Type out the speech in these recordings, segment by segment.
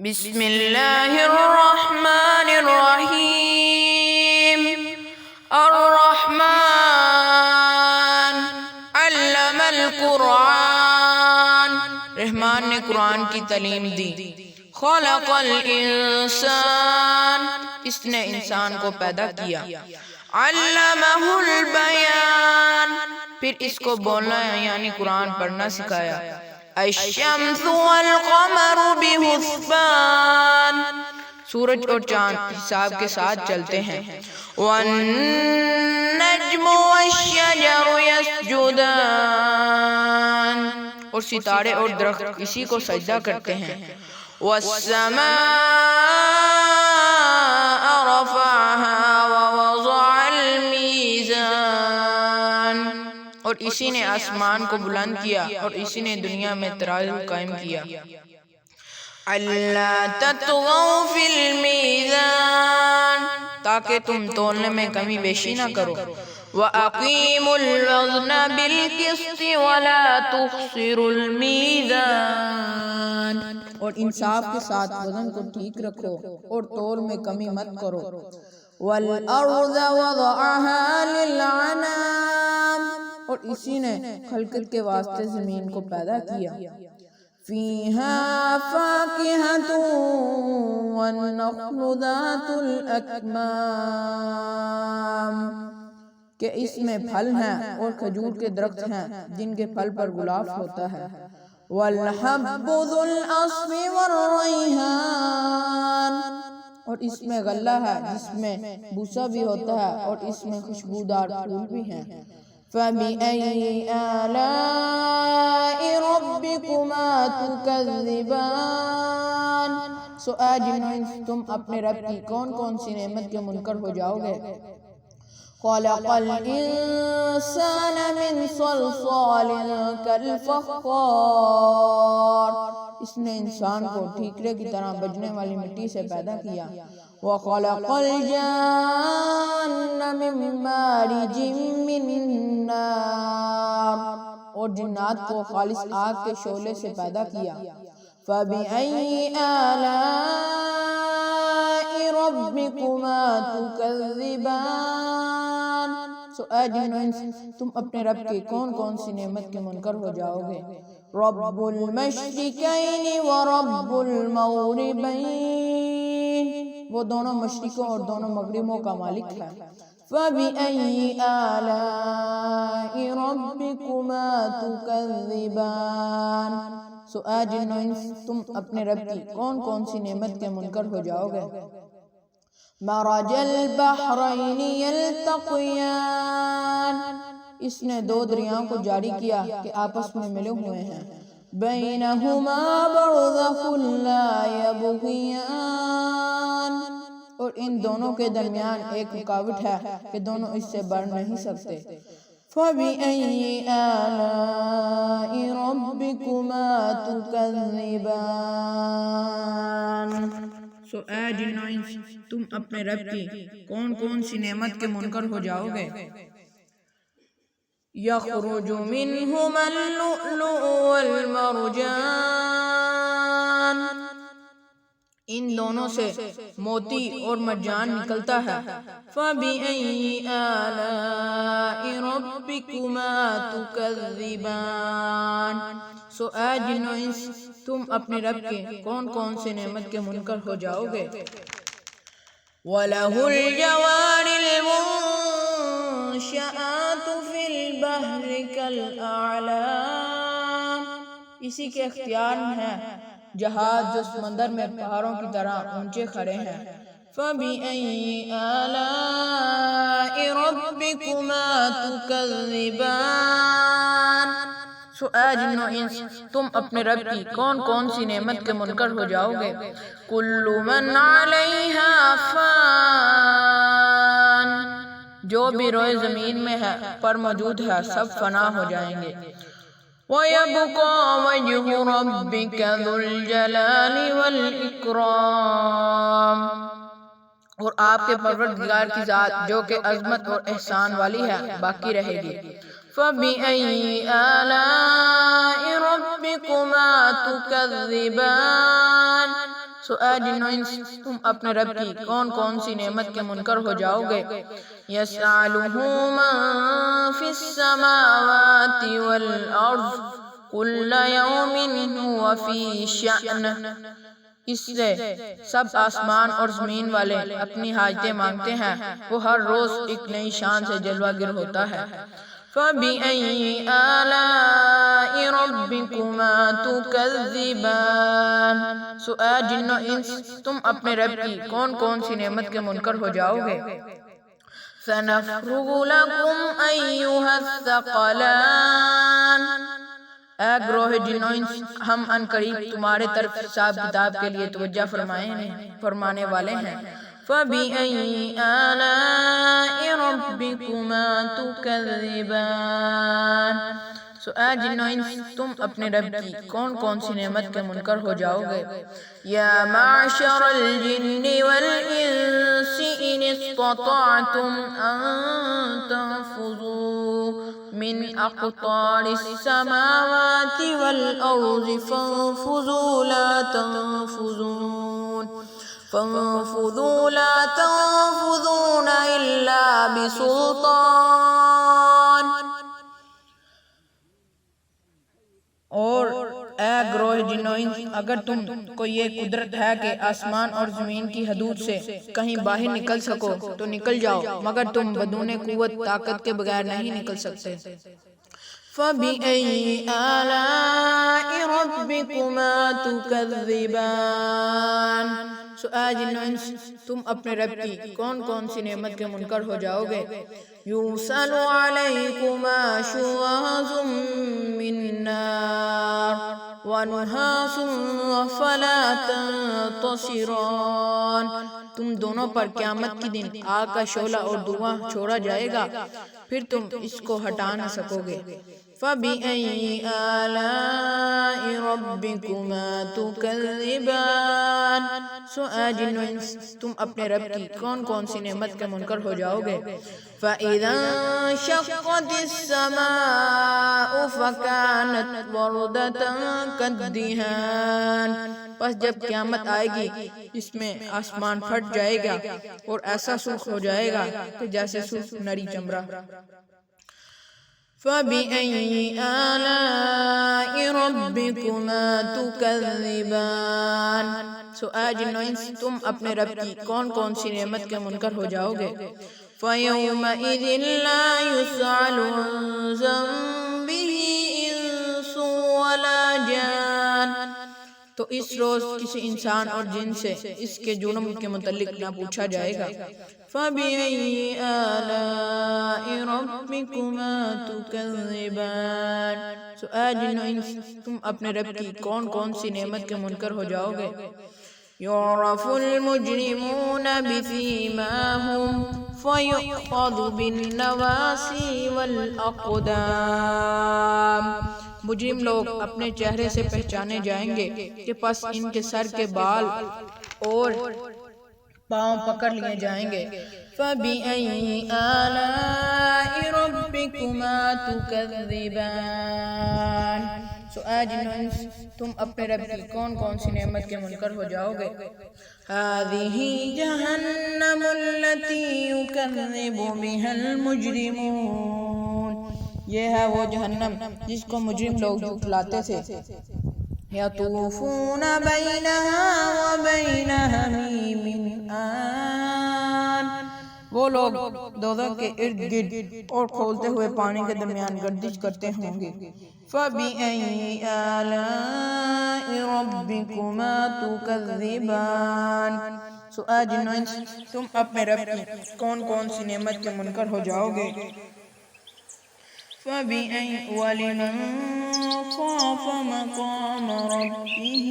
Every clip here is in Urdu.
بسم اللہ الرحمن الرحیم الرحمن علم القرآن، رحمان نے قرآن کی تعلیم دی۔ خلق الانسان، اس نے انسان کو پیدا کیا۔ علمہ البیان، پھر اس کو بولنا یعنی قرآن پڑھنا سکھایا۔ الشمس والقمر بحسبان، سورج اور چاند حساب کے ساتھ چلتے ہیں۔ والنجم والشجر يسجدان، اور ستارے اور درخت اسی کو سجدہ کرتے ہیں۔ والسماء رفعها ووضع الميزان، اور اسی نے آسمان کو بلند کیا اور اسی نے دنیا میں ترازو قائم کیا۔ اللہ تطغوا فی المیزان، تاکہ تم تولنے میں کمی بیشی نہ کرو۔ وَأَقِيمُوا الْوَزْنَ بِالْقِسْطِ وَلَا تُخْسِرُوا الْمِيزَانَ، اور انصاف کے ساتھ وزن کو ٹھیک رکھو اور تول میں کمی مت کرو۔ وَالْأَرْضَ وَضَعَهَا لِلْأَنَامِ، اور اسی نے خلقت کے واسطے زمین کو پیدا کیا۔ فِيهَا فَاكِهَةٌ وَالنَّخْلُ ذَاتُ الْأَكْمَامِ، کہ اس میں پھل ہیں اور کھجور کے درخت ہیں جن کے پھل پر غلاف ہوتا ہے۔ وَالْحَبُّ ذُو الْعَصْفِ وَالرَّيْحَانِ، اور اس میں غلہ ہے جس میں بوسا بھی ہوتا ہے اور اس میں خوشبودار پھول بھی ہیں۔ فَبِأَيِّ آلَاءِ رَبِّكُمَا تُكَذِّبَانِ، سو اے جن و انس تم اپنے رب کی کون کون سی نعمت کے منکر ہو جاؤ گے۔ خَلَقَ الْإِنسَانَ مِنْ صَلْصَالٍ كَالْفَخَّارِ، اس نے انسان کو ٹھیکرے کی طرح بجنے والی مٹی سے پیدا کیا۔ وَخَلَقَ الْجَانَّ مِن مَارِجٍ مِّن نَّارٍ، اور جنات کو خالص آگ کے شعلے سے پیدا کیا۔ فَبِأَيِّ آلَاءِ رَبِّكُمَا تُكَذِّبَانِ، سو اے جن و انس تم اپنے رب کی کون کون سی نعمت کے منکر ہو جاؤ گے۔ رب المشرقین ورب المغربین، وہ دونوں مشرقوں اور دونوں مغربوں کا مالک ہے۔ فَبِأَيِّ آلَاءِ رَبِّكُمَا تُكَذِّبَانِ، سو اے جن و انس تم اپنے رب کی کون کون سی نعمت کے منکر ہو جاؤ گے۔ مَرَجَ الْبَحْرَيْنِ يَلْتَقِيَانِ، اس نے دو دریاؤں کو جاری کیا کہ آپس میں ملے ہوئے ہیں۔ بَيْنَهُمَا بَرْزَخٌ لَا يَبْغِيَانِ، اور ان دونوں کے درمیان ایک رکاوٹ ہے کہ دونوں اس سے بڑھ نہیں سکتے۔ فَبِأَيِّ آلَاءِ رَبِّكُمَا تُكَذِّبَانِ، سو اے جن و انس تم اپنے رب کی کون کون سی نعمت کے منکر ہو جاؤ گے۔ یخرج منہما اللؤلؤ والمرجان، ان دونوں سے موتی اور مرجان نکلتا ہے۔ فَبِأَيِّ آلَاءِ رَبِّكُمَا تُكَذِّبَانِ، سو اے جن و انس تم اپنے رب کے کون کون سے نعمت کے منکر ہو جاؤ گے۔ وَلَهُ الْجَوَارِ الْمُنشَآتُ فِي الْبَحْرِ كَالْأَعْلَامِ، اسی کے اختیار میں ہے جہاز جو سمندر میں پہاڑوں کی طرح اونچے کھڑے ہیں۔ فَبِأَيِّ آلَاءِ رَبِّكُمَا تُكَذِّبَانِ، سو اے جن و انس تم اپنے رب کی کون کون سی نعمت کے منکر ہو جاؤ گے۔ کُلُّ مَنْ عَلَيْهَا فَانٍ، جو بھی روئے زمین میں ہے پر موجود ہے سب فنا ہو جائیں گے۔ وَيَبْقَى وَجْهُ رَبِّكَ ذُو الْجَلَالِ وَالْإِكْرَامِ، اور آپ کے پروردگار کی ذات جو کہ عظمت اور احسان والی ہے باقی رہے گی۔ فَبِأَيِّ آلَاءِ رَبِّكُمَا تُكَذِّبَانِ، سو اے جن و انس تم اپنے رب کی کون کون سی نعمت کے منکر ہو جاؤ گے. یسألہ من فی السماوات والارض کل یوم هو فی شأن. اس سے سب آسمان اور زمین والے اپنی حاجتیں مانگتے ہیں، وہ ہر روز ایک نئی شان سے جلوہ گر ہوتا ہے. فَبِأَيِّ آلَاءِ رَبِّكُمَا تُكَذِّبَانِ. سو اے جن و انس تم اپنے رب کی کون کون سی نعمت کے منکر ہو جاؤ گے. سَنَفْرُغُ لَكُمْ أَيُّهَا الثَّقَلَانِ. اے گروہ جن و انس ہم ان قریب تمہارے طرف حساب کتاب کے لیے توجہ فرمانے والے ہیں. فَبِأَيِّ آلَاءِ رَبِّكُمَا تُكَذِّبَانِ. سو اے جن و انس تم اپنے رب کی کون کون سی نعمت کے منکر ہو جاؤ گے. یا معشر الجن والانس ان استطعتم ان تنفذوا من اقطار السماوات والارض فانفذوا لا تنفذون الا بسلطان. اور اے گروہ جن و انس اگر تم کو یہ قدرت ہے کہ آسمان اور زمین کی حدود سے کہیں باہر نکل سکو تو نکل جاؤ، مگر تم بدون قوت طاقت کے بغیر نہیں نکل سکتے. فَبِأَيِّ آلَاءِ رَبِّكُمَا تُكَذِّبَانِ. سو اے جن و انس تم اپنے رب کی کون کون سی نعمت کے منکر ہو جاؤ گے. یُرْسَلُ عَلَيْكُمَا شُوَاظٌ مِّن نَّارٍ وَنُحَاسٌ فَلَا تَنتَصِرَانِ. تم دونوں پر قیامت کے دن آگ کا شعلہ اور دھواں چھوڑا جائے گا، پھر تم اس کو ہٹا نہ سکو گے. فَبِأَيِّ آلَاءِ رَبِّكُمَا تُكَذِّبَانِ. سو اے جن و انس تم اپنے رب کی کون کون سی نعمت کے منکر ہو جاؤ گے. فَإِذَا انشَقَّتِ السَّمَاءُ فَكَانَتْ وَرْدَةً كَالدِّهَانِ. پس جب قیامت آئے گی اس میں آسمان پھٹ جائے گا اور ایسا سرخ ہو جائے گا کہ جیسے سرخ نری چمڑا. فَبِأَيِّ آلَاءِ رَبِّكُمَا تُكَذِّبَانِ. سو اے جن و انس تم اپنے رب کی کون کون سی نعمت کے منکر ہو جاؤ گے. فَيَوْمَئِذٍ لَا يُسْأَلُ عَنْ ذَنبِهِ إِنسٌ وَلَا جَانٌ. تو اس روز کسی انسان اور جن سے اس کے جرم کے متعلق نہ پوچھا جائے گا. فَبِأَيِّ آلَاءِ رَبِّكُمَا تُكَذِّبَانِ. سو اے جن و انس تم اپنے رب کی کون کون سی نعمت کے منکر ہو جاؤ گے. يُعْرَفُ الْمُجْرِمُونَ بِسِيمَاهُمْ فَيُؤْخَذُ بِالنَّوَاصِي وَالْأَقْدَامِ. مجرم لوگ اپنے چہرے سے پہچانے جائیں گے کہ پس ان کے سر کے بال اور پاؤں پکڑ لیے جائیں گے. فَبِأَيِّ آلَاءِ رَبِّكُمَا تُكَذِّبَانِ. سو اے جن و انس تم اپنے رب کی کون کون سی نعمت کے منکر ہو جاؤ گے. هَذِهِ جَهَنَّمُ الَّتِي يُكَذِّبُ بِهَا الْمُجْرِمُونَ. یہ ہے وہ جہنم جس کو مجرم لوگ جھٹلاتے تھے. يَطُوفُونَ بَيْنَهَا وَبَيْنَ حَمِيمٍ آنٍ. وہ لوگ دوزخ کے ارد گرد اور کھولتے ہوئے پانی کے درمیان گردش کرتے ہوں گے. فَبِأَيِّ آلَاءِ رَبِّكُمَا تُكَذِّبَانِ. سو اے جن و انس تم اپنے رب کی کون کون سی نعمت کے منکر ہو جاؤ گے. وَلِمَنْ خَافَ مَقَامَ رَبِّهِ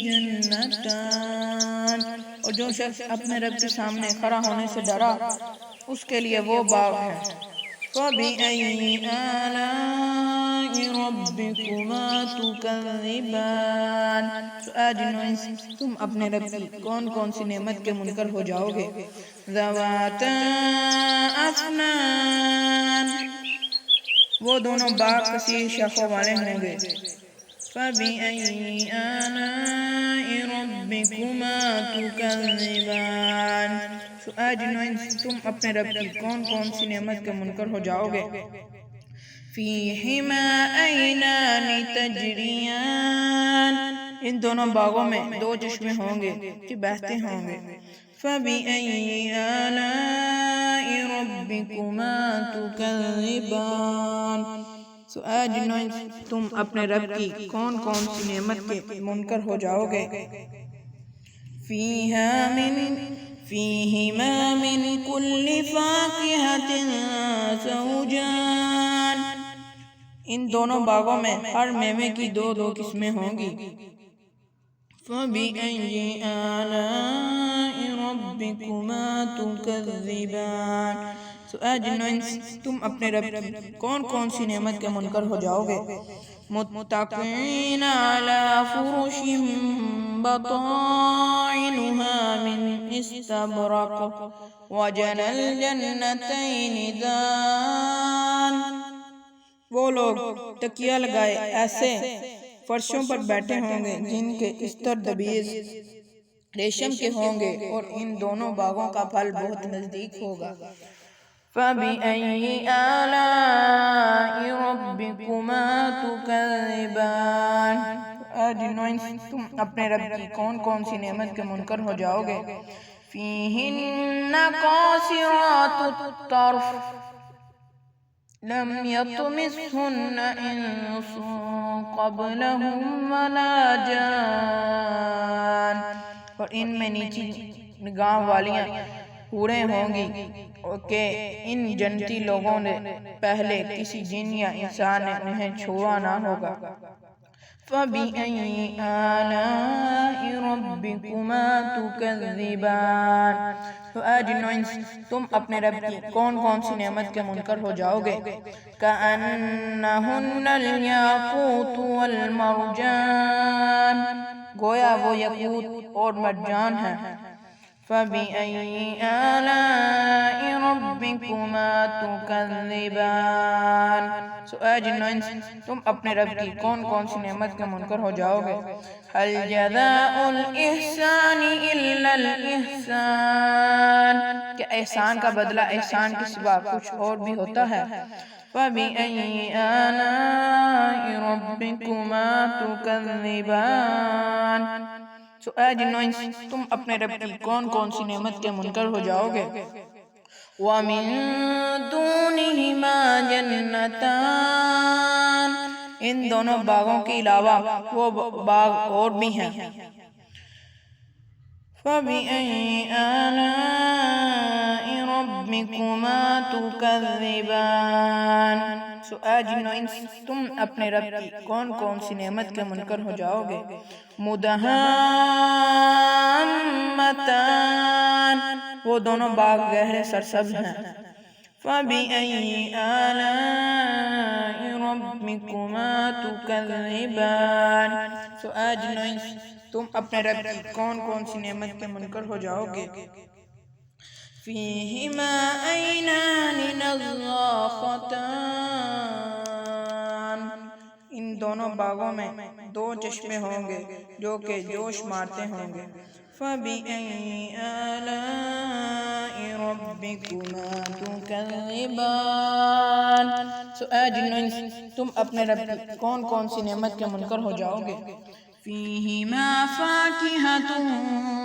جَنَّتَانِ. اور جو شخص اپنے رب کے سامنے کھڑا ہونے سے ڈرا اس کے لیے وہ باغ ہے. فَبِأَيِّ آلَاءِ رَبِّكُمَا تُكَذِّبَانِ. سو اے جن و انس تم اپنے رب کی کون کون سی نعمت کے منکر ہو جاؤ گے. ذَوَاتَا أَفْنَانٍ. وہ دونوں باغ کثیر شاخوں والے ہوں گے. فَبِأَيِّ آلَاءِ رَبِّكُمَا تکذبان. اے جنوں انس تم اپنے رب کی کون کون سی نعمت کے منکر ہو جاؤ گے. فیہما عینان تجریان. ان دونوں باغوں میں دو چشمے ہوں گے کہ بہتے ہوں گے. فَبِأَيِّ آلَاءِ رَبِّكُمَا تُكَذِّبَانِ. اے جنوں انس تم اپنے رب کی کون کون سی نعمت کے منکر ہو جاؤ گے. فِيهِمَا مِن كُلِّ فَاكِهَةٍ زَوْجَانِ. ان دونوں باغوں میں ہر میوے کی دو دو قسمیں ہوں گی. فَبِأَيِّ آلَاءِ رَبِّكُمَا تُكَذِّبَانِ. اے جنوں انس تم اپنے رب کی کون کون سی نعمت کے منکر ہو جاؤ گے. متکئین علی فرش بطائنها من استبرق وجنى الجنتین دان. وہ لوگ تکیہ لگائے ایسے فرشوں پر بیٹھے ہوں گے جن کے استر دبیز ریشم کے ہوں گے اور ان دونوں باغوں کا پھل بہت نزدیک ہوگا. فَبِأَيِّ آلَاءِ رَبِّكُمَا تُكَذِّبَانِ. اے جنوں انس تم اپنے رب کی کون کون سی نعمت کے منکر ہو جاؤ گے. فِيهِنَّ قَاصِرَاتُ الطَّرْفِ لَمْ يَطْمِثْهُنَّ إِنسٌ قَبْلَهُمْ وَلَا جَانٌ. اور ان میں نیچی نگاہ والیاں حوریں ہوں گی کہ ان جنتی لوگوں نے پہلے کسی جن یا انسان نے انہیں چھوا نہ ہوگا. فَبِأَيِّ آلَاءِ رَبِّكُمَا تُكَذِّبَانِ. اے جنوں انس تم اپنے رب کی کون کون سی نعمت کے منکر ہو جاؤ گے. كَأَنَّهُنَّ الْيَاقُوتُ وَالْمَرْجَانُ. گویا وہ یاقوت اور مرجان ہیں. فَبِأَيِّ آلَاءِ رَبِّكُمَا تُكَذِّبَانِ. اے جنوں انس تم اپنے رب کی کون کون سی نعمت کے منکر ہو جاؤ گے. هَلْ جَزَاءُ الْإِحْسَانِ إِلَّا الْإِحْسَانُ. کیا احسان کا بدلہ احسان کے سوا کچھ اور بھی ہوتا ہے. فَبِأَيِّ آلَاءِ رَبِّكُمَا تُكَذِّبَانِ. اے جنوں انس تم اپنے رب کی کون کون سی نعمت کے منکر ہو جاؤ گے. وَمِن دُونِهِمَا جَنَّتَانِ. ان دونوں باغوں کے علاوہ وہ باغ اور بھی ہیں. فَبِأَيِّ آلَاءِ رَبِّكُمَا تُكَذِّبَانِ. اے جنوں انس تم اپنے رب کی کون کون سی نعمت کے منکر ہو جاؤ گے. مُدْحَامَّتَانِ. وہ دونوں باغ گہرے سرسبز ہیں. فَبِأَيِّ آلَاءِ رَبِّكُمَا تُكَذِّبَانِ. اے جنوں انس تم اپنے رب کی کون کون سی نعمت کے منکر ہو جاؤ گے. فِيهِمَا عَيْنَانِ نَضَّاخَتَانِ. ان دونوں باغوں میں دو چشمے ہوں گے جو کہ جوش مارتے ہوں گے. فَبِأَيِّ آلَاءِ رَبِّكُمَا تُكَذِّبَانِ. اے جنوں انس تم اپنے رب کی کون کون سی نعمت کے منکر ہو جاؤ گے. فِيهِمَا فَاكِهَةٌ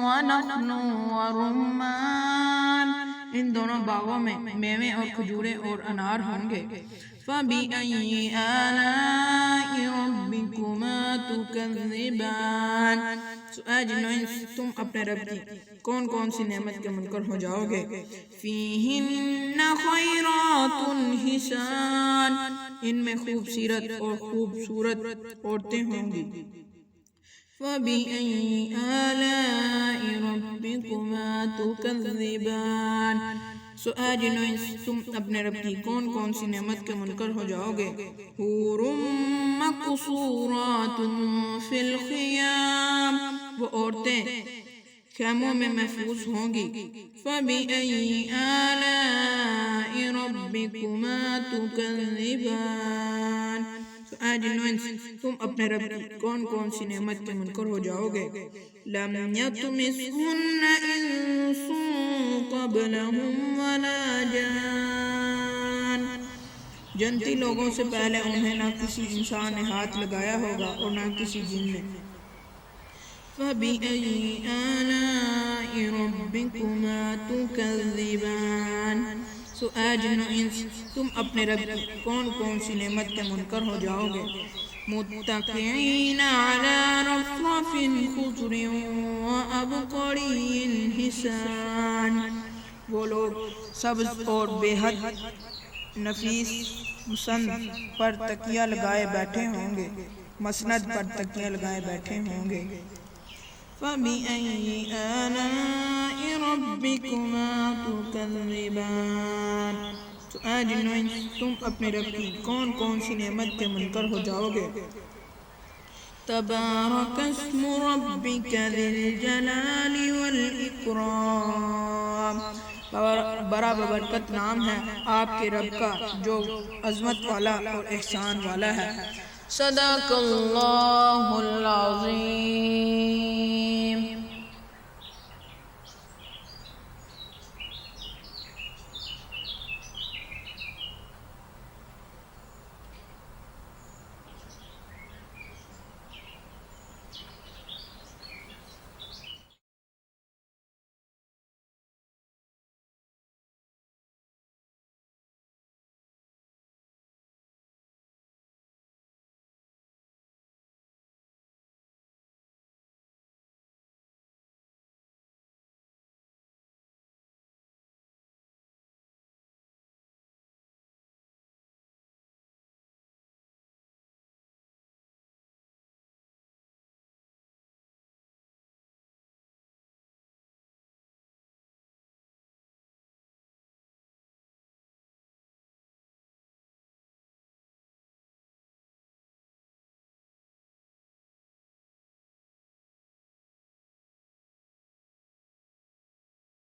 وَنَخْلٌ وَرُمَّانٌ. ان دونوں باغوں میں میوے اور کھجورے اور انار ہوں گے. فَبِأَيِّ آلَاءِ رَبِّكُمَا تُكَذِّبَانِ. اے جنوں انس تم اپنے رب کی کون کون سی نعمت کے منکر ہو جاؤ گے. فِيهِنَّ خَيْرَاتٌ حِسَانٌ. ان میں خوبصورت اور خوبصورت عورتیں ہوں گی. فَبِأَيِّ آلَاءِ رَبِّكُمَا تُكَذِّبَانِ. اے جنوں انس تم اپنے رب کی کون کون سی نعمت کے منکر ہو جاؤ گے. حور مقصورات فی الخیام. وہ عورتیں خیموں میں محفوظ ہوں گی. فَبِأَيِّ آلَاءِ رَبِّكُمَا تُكَذِّبَانِ. اے جنو انس تم اپنے رب کی کون کون سی نعمت کے منکر ہو جاؤ گے لم یطمثہن انس قبلہم ولا جان جنتی لوگوں سے پہلے انہیں نہ کسی انسان نے ہاتھ لگایا ہوگا اور نہ کسی جن نے فَبِأَيِّ آلَاءِ رَبِّكُمَا تُكَذِّبَانِ سو اے جن و انس تم اپنے رب کی کون کون سی نعمت کے منکر ہو جاؤ گے متکئین علی رفرف خضر وابقری حسان وہ لوگ سبز اور بے حد نفیس مسند پر تکیہ لگائے بیٹھے ہوں گے مسند پر تکیہ لگائے بیٹھے ہوں گے فَبِأَيِّ آلَاءِ رَبِّكُمَا تُكَذِّبَانِ تو اے جنو انس تم اپنے رب کی کون کون سی نعمت کے منکر ہو جاؤ گے تبارک اسم ربک ذی الجلال والاکرام بڑا ببرکت نام ہے آپ کے رب کا جو عظمت والا اور احسان والا ہے صدق اللہ العظیم